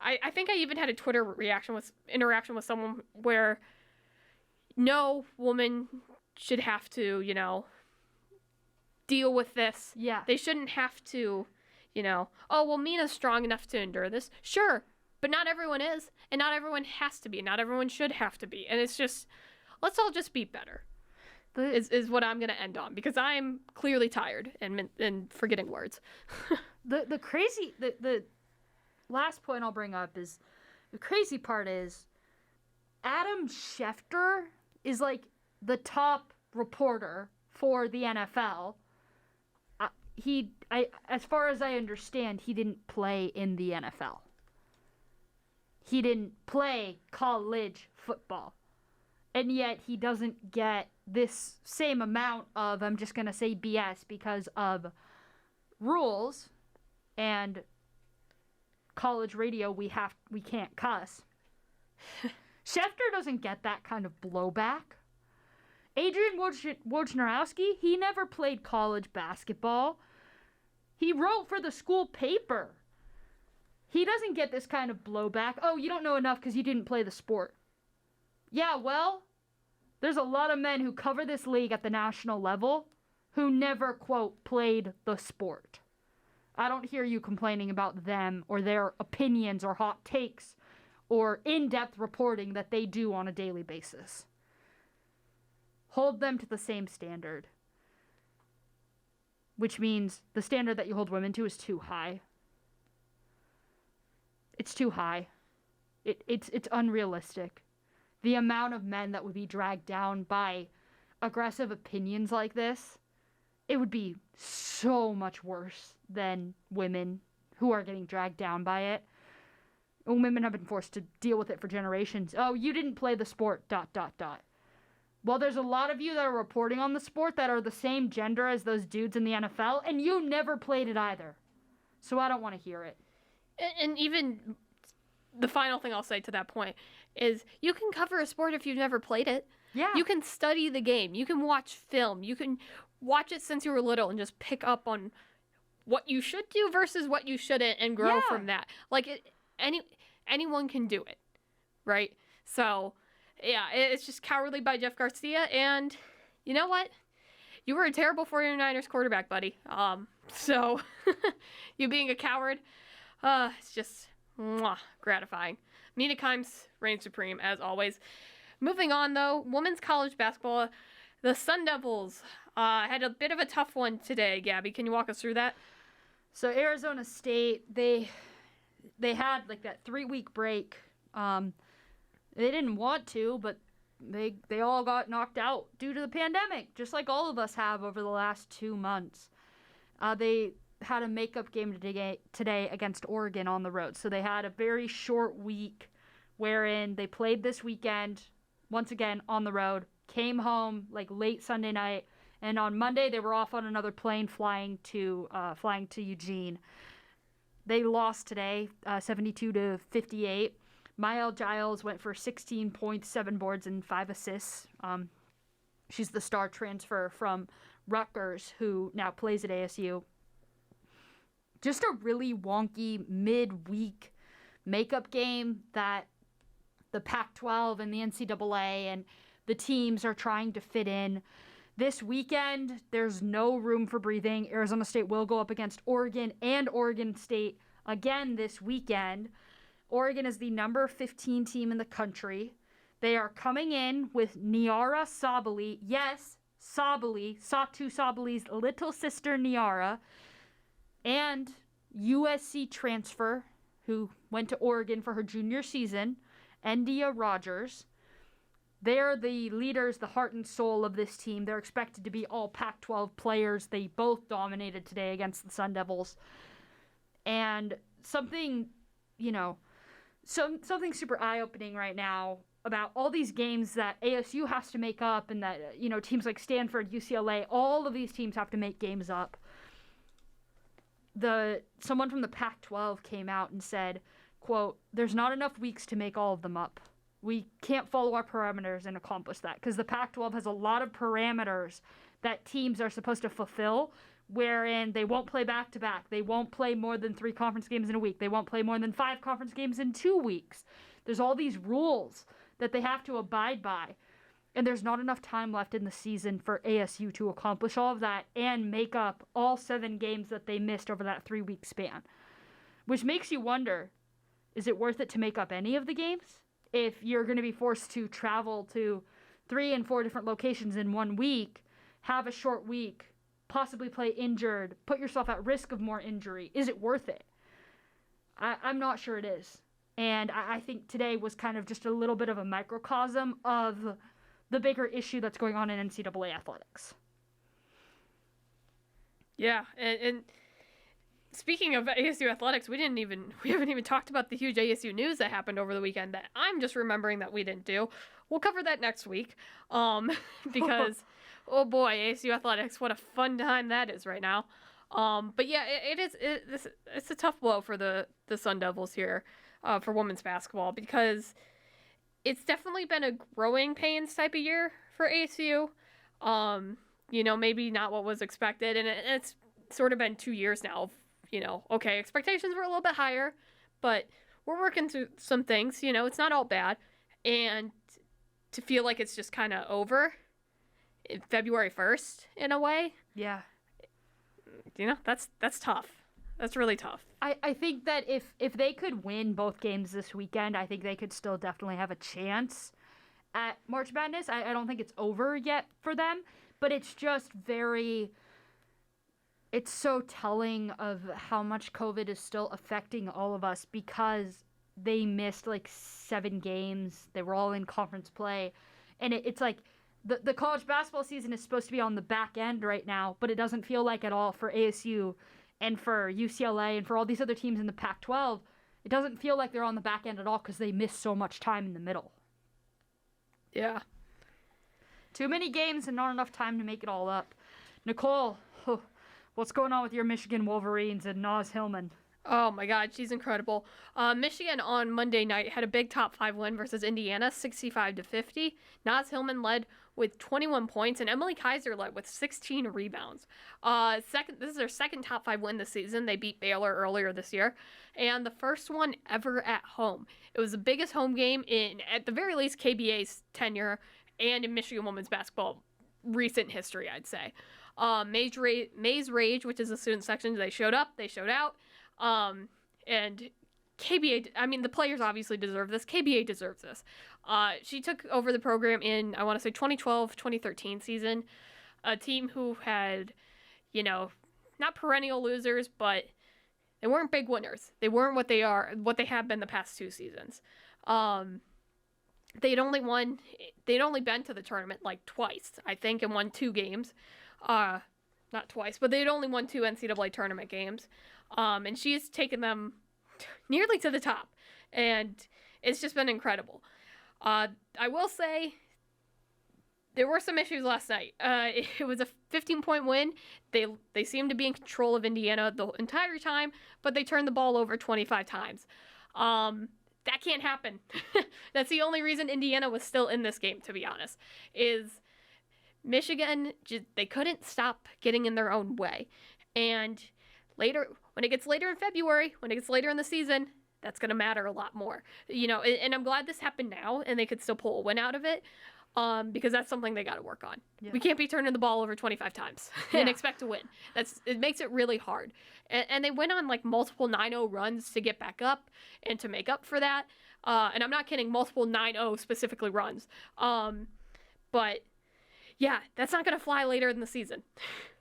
I think I even had a Twitter interaction with someone where no woman should have to, deal with this. Yeah. They shouldn't have to, oh, well, Mina's strong enough to endure this. Sure, but not everyone is, and not everyone has to be. Not everyone should have to be. And it's just, let's all just be better. Is what I'm going to end on, because I'm clearly tired and forgetting words. The last point I'll bring up is, the crazy part is Adam Schefter is like the top reporter for the NFL. As far as I understand, he didn't play in the NFL. He didn't play college football. And yet he doesn't get this same amount of, I'm just going to say BS, because of rules and college radio, we can't cuss. Schefter doesn't get that kind of blowback. Adrian Wojnarowski, he never played college basketball. He wrote for the school paper. He doesn't get this kind of blowback. Oh, you don't know enough because you didn't play the sport. Yeah, well, there's a lot of men who cover this league at the national level who never, quote, played the sport. I don't hear you complaining about them or their opinions or hot takes or in-depth reporting that they do on a daily basis. Hold them to the same standard. Which means the standard that you hold women to is too high. It's too high. It's unrealistic. The amount of men that would be dragged down by aggressive opinions like this, it would be so much worse than women who are getting dragged down by it. Women have been forced to deal with it for generations. Oh, you didn't play the sport, ... Well, there's a lot of you that are reporting on the sport that are the same gender as those dudes in the NFL, and you never played it either. So I don't want to hear it. And even the final thing I'll say to that point is you can cover a sport if you've never played it. Yeah. You can study the game. You can watch film. You can watch it since you were little and just pick up on what you should do versus what you shouldn't and grow from that. Like, anyone can do it, right? So, yeah, it's just cowardly by Jeff Garcia. And you know what? You were a terrible 49ers quarterback, buddy. So you being a coward, it's just gratifying. Mina Kimes reigns supreme, as always. Moving on, though, women's college basketball. The Sun Devils had a bit of a tough one today. Gabby, can you walk us through that? So Arizona State, they had like that 3-week break. They didn't want to, but they all got knocked out due to the pandemic, just like all of us have over the last 2 months. They had a makeup game today against Oregon on the road. So they had a very short week wherein they played this weekend, once again on the road, came home like late Sunday night, and on Monday they were off on another plane flying to Eugene. They lost today, 72-58. Mael Giles went for 16 points, 7 boards, and 5 assists. She's the star transfer from Rutgers, who now plays at ASU. Just a really wonky midweek makeup game that the Pac-12 and the NCAA and the teams are trying to fit in. This weekend, there's no room for breathing. Arizona State will go up against Oregon and Oregon State again this weekend. Oregon is the number 15 team in the country. They are coming in with Niara Sabally. Yes, Sabally, Satu Sabali's little sister Niara, and USC transfer who went to Oregon for her junior season, Endia Rogers. They're the leaders, the heart and soul of this team. They're expected to be all Pac-12 players. They both dominated today against the Sun Devils. And something, something super eye-opening right now about all these games that ASU has to make up, and that, teams like Stanford, UCLA, all of these teams have to make games up. Someone from the Pac-12 came out and said, quote, "There's not enough weeks to make all of them up. We can't follow our parameters and accomplish that," because the Pac-12 has a lot of parameters that teams are supposed to fulfill, wherein they won't play back-to-back. They won't play more than 3 conference games in a week. They won't play more than 5 conference games in 2 weeks. There's all these rules that they have to abide by. And there's not enough time left in the season for ASU to accomplish all of that and make up all 7 games that they missed over that 3-week span. Which makes you wonder, is it worth it to make up any of the games? If you're going to be forced to travel to 3 and 4 different locations in 1 week, have a short week, possibly play injured, put yourself at risk of more injury, is it worth it? I'm not sure it is. And I think today was kind of just a little bit of a microcosm of the bigger issue that's going on in NCAA athletics. Yeah, and speaking of ASU athletics, we haven't even talked about the huge ASU news that happened over the weekend that I'm just remembering that we didn't do. We'll cover that next week, because oh boy, ASU athletics, what a fun time that is right now. But yeah, it's a tough blow for the Sun Devils here, for women's basketball, because it's definitely been a growing pains type of year for ASU. Maybe not what was expected, and it's sort of been 2 years now. Okay, expectations were a little bit higher, but we're working through some things. It's not all bad, and to feel like it's just kind of over February 1st in a way. Yeah. That's tough. That's really tough. I think that if they could win both games this weekend, I think they could still definitely have a chance at March Madness. I don't think it's over yet for them, but it's just it's so telling of how much COVID is still affecting all of us, because they missed like 7 games. They were all in conference play. And it's like the college basketball season is supposed to be on the back end right now, but it doesn't feel like at all for ASU and for UCLA and for all these other teams in the Pac-12. It doesn't feel like they're on the back end at all because they missed so much time in the middle. Yeah. Too many games and not enough time to make it all up. Nicole, what's going on with your Michigan Wolverines and Naz Hillman? Oh my God, she's incredible. Michigan on Monday night had a big top 5 win versus Indiana, 65-50. Naz Hillman led with 21 points, and Emily Kaiser led with 16 rebounds. This is their second top 5 win this season. They beat Baylor earlier this year, and the first one ever at home. It was the biggest home game in, at the very least, KBA's tenure and in Michigan women's basketball recent history, I'd say. Mays Rage, which is the student section, they showed up, they showed out. And KBA, the players obviously deserve this. KBA deserves this. She took over the program in, I want to say, 2012-2013 season. A team who had, not perennial losers, but they weren't big winners. They weren't what they have been the past 2 seasons. They'd only been to the tournament like twice, I think, and won 2 games. Not twice, but they'd only won 2 NCAA tournament games. And she's taken them nearly to the top, and it's just been incredible. I will say there were some issues last night. It was a 15-point win. They seemed to be in control of Indiana the entire time, but they turned the ball over 25 times. That can't happen. That's the only reason Indiana was still in this game, to be honest, is Michigan, they couldn't stop getting in their own way. And later, when it gets later in February, when it gets later in the season, that's going to matter a lot more. And I'm glad this happened now and they could still pull a win out of it, because that's something they got to work on. Yeah. We can't be turning the ball over 25 times and expect to win. It makes it really hard. And they went on like multiple 9-0 runs to get back up and to make up for that. And I'm not kidding, multiple 9-0 specifically runs. But yeah, that's not going to fly later in the season.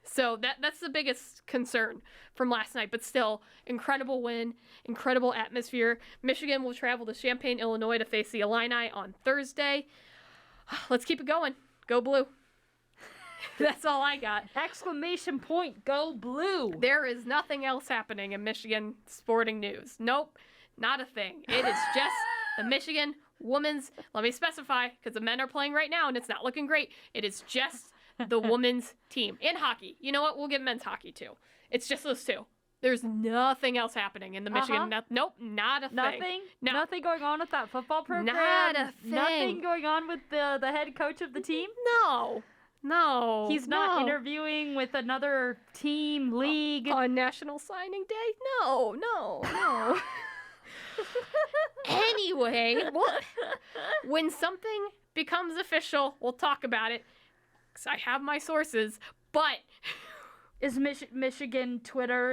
So that's the biggest concern from last night. But still, incredible win, incredible atmosphere. Michigan will travel to Champaign, Illinois to face the Illini on Thursday. Let's keep it going. Go Blue. That's all I got. Exclamation point, go Blue. There is nothing else happening in Michigan sporting news. Nope, not a thing. It is just the Michigan women's, let me specify, because the men are playing right now and it's not looking great. It is just the women's team. In hockey. You know what? We'll get men's hockey too. It's just those two. There's nothing else happening in the Michigan. Nope, not a thing. Nothing? No. Nothing going on with that football program? Not a thing. Nothing going on with the head coach of the team? No. He's not interviewing with another team, league. On National Signing Day? No. Anyway, when something becomes official, we'll talk about it. 'Cause I have my sources, but... Is Michigan Twitter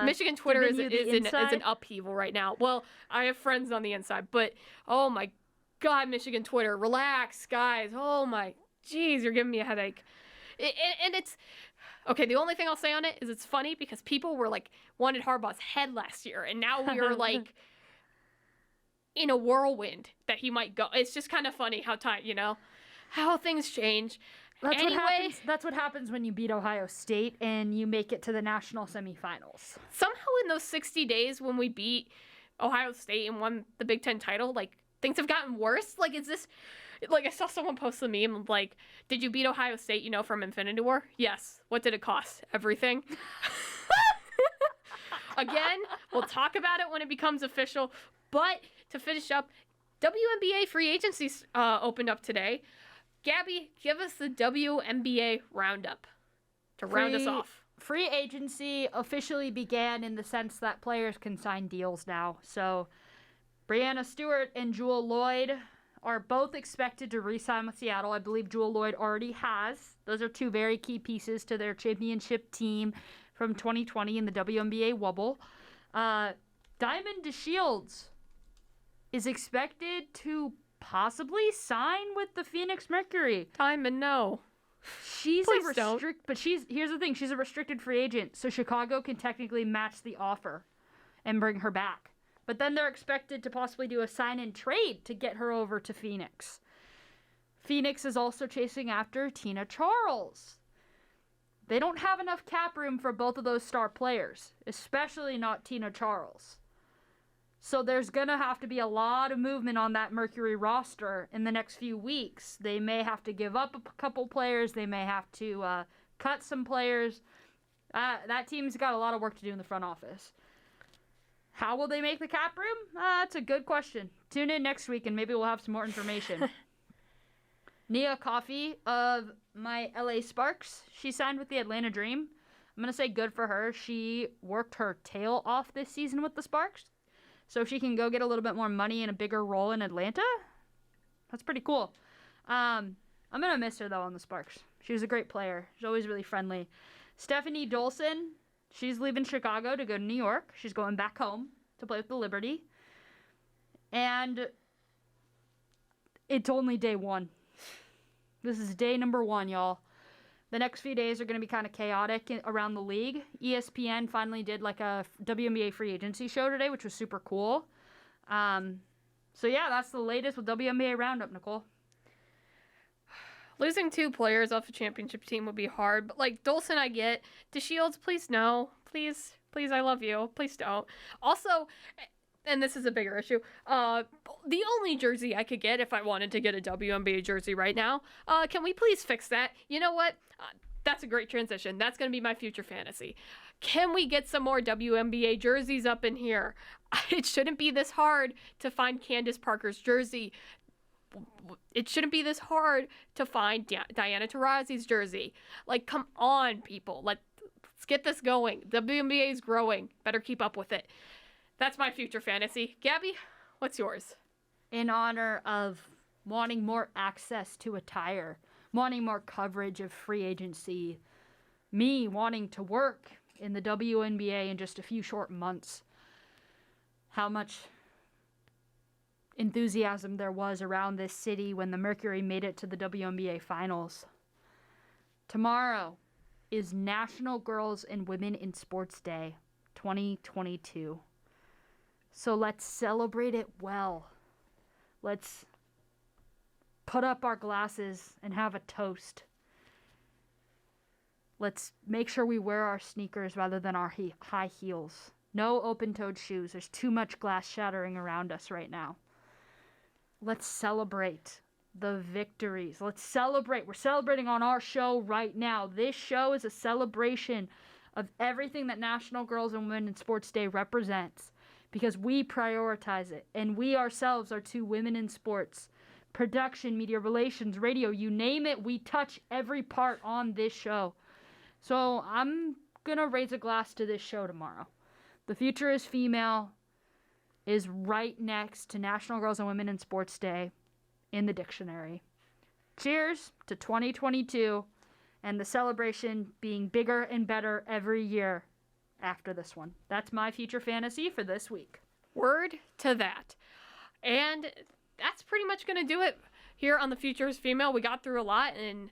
Michigan Twitter is giving you the an upheaval right now. Well, I have friends on the inside, but oh my God, Michigan Twitter, relax, guys. Oh my, geez, you're giving me a headache. And it's okay. The only thing I'll say on it is it's funny because people were like wanted Harbaugh's head last year, and now we are like in a whirlwind that he might go. It's just kind of funny how things change. That's what happens when you beat Ohio State and you make it to the national semifinals. Somehow in those 60 days when we beat Ohio State and won the Big Ten title, like, things have gotten worse. Like, is this... Like, I saw someone post a meme, like, did you beat Ohio State, from Infinity War? Yes. What did it cost? Everything. Again, we'll talk about it when it becomes official. But to finish up, WNBA free agency opened up today. Gabby, give us the WNBA Round Up to round us off. Free agency officially began in the sense that players can sign deals now. So Breanna Stewart and Jewel Lloyd are both expected to re-sign with Seattle. I believe Jewel Lloyd already has. Those are two very key pieces to their championship team from 2020 in the WNBA Wubble. Diamond DeShields is expected to possibly sign with the Phoenix Mercury. Diamond, no. Here's the thing, she's a restricted free agent, so Chicago can technically match the offer and bring her back. But then they're expected to possibly do a sign and trade to get her over to Phoenix. Phoenix is also chasing after Tina Charles. They don't have enough cap room for both of those star players, especially not Tina Charles. So there's going to have to be a lot of movement on that Mercury roster in the next few weeks. They may have to give up a couple players. They may have to cut some players. That team's got a lot of work to do in the front office. How will they make the cap room? That's a good question. Tune in next week and maybe we'll have some more information. Nia Coffey of my LA Sparks, she signed with the Atlanta Dream. I'm going to say good for her. She worked her tail off this season with the Sparks. So if she can go get a little bit more money and a bigger role in Atlanta, that's pretty cool. I'm going to miss her, though, on the Sparks. She was a great player. She's always really friendly. Stephanie Dolson, she's leaving Chicago to go to New York. She's going back home to play with the Liberty. And it's only day one. This is day number one, y'all. The next few days are going to be kind of chaotic around the league. ESPN finally did like a WNBA free agency show today, which was super cool. So yeah, that's the latest with WNBA Roundup, Nicole. Losing two players off a championship team would be hard, but like Dolson, I get. DeShields, please no. Please, I love you. Please don't. Also, and this is a bigger issue, the only jersey I could get if I wanted to get a WNBA jersey right now, can we please fix that? You know what? That's a great transition. That's going to be my future fantasy. Can we get some more WNBA jerseys up in here? It shouldn't be this hard to find Candace Parker's jersey. It shouldn't be this hard to find Diana Taurasi's jersey. Like, come on, people. Let's get this going. WNBA is growing. Better keep up with it. That's my future fantasy. Gabby, what's yours? In honor of wanting more access to attire, wanting more coverage of free agency, me wanting to work in the WNBA in just a few short months, how much enthusiasm there was around this city when the Mercury made it to the WNBA Finals. Tomorrow is National Girls and Women in Sports Day 2022. So let's celebrate it well. Let's put up our glasses and have a toast. Let's make sure we wear our sneakers rather than our high heels. No open-toed shoes. There's too much glass shattering around us right now. let's celebrate the victories. Let's celebrate. We're celebrating on our show right now. This show is a celebration of everything that National Girls and Women in Sports Day represents, because we prioritize it. And we ourselves are two women in sports. Production, media relations, radio, you name it, we touch every part on this show. So I'm going to raise a glass to this show tomorrow. The future is female is right next to National Girls and Women in Sports Day in the dictionary. Cheers to 2022 and the celebration being bigger and better every year after this one. That's my future fantasy for this week. Word to that. And that's pretty much going to do it here on The Future is Female. We got through a lot in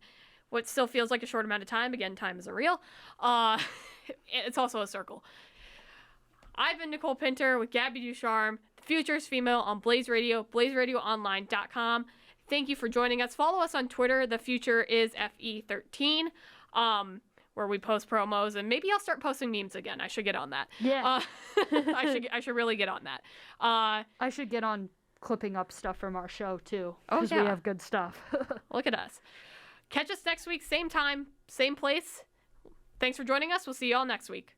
what still feels like a short amount of time. Again, time isn't real. It's also a circle. I've been Nicole Pinter with Gabby Ducharme. The Future is Female on Blaze Radio, blazeradioonline.com. Thank you for joining us. Follow us on Twitter. The Future is FE13, where we post promos, and maybe I'll start posting memes again. I should get on that. Yeah. I should really get on that. I should get on clipping up stuff from our show, too, because we have good stuff. Look at us. Catch us next week, same time, same place. Thanks for joining us. We'll see you all next week.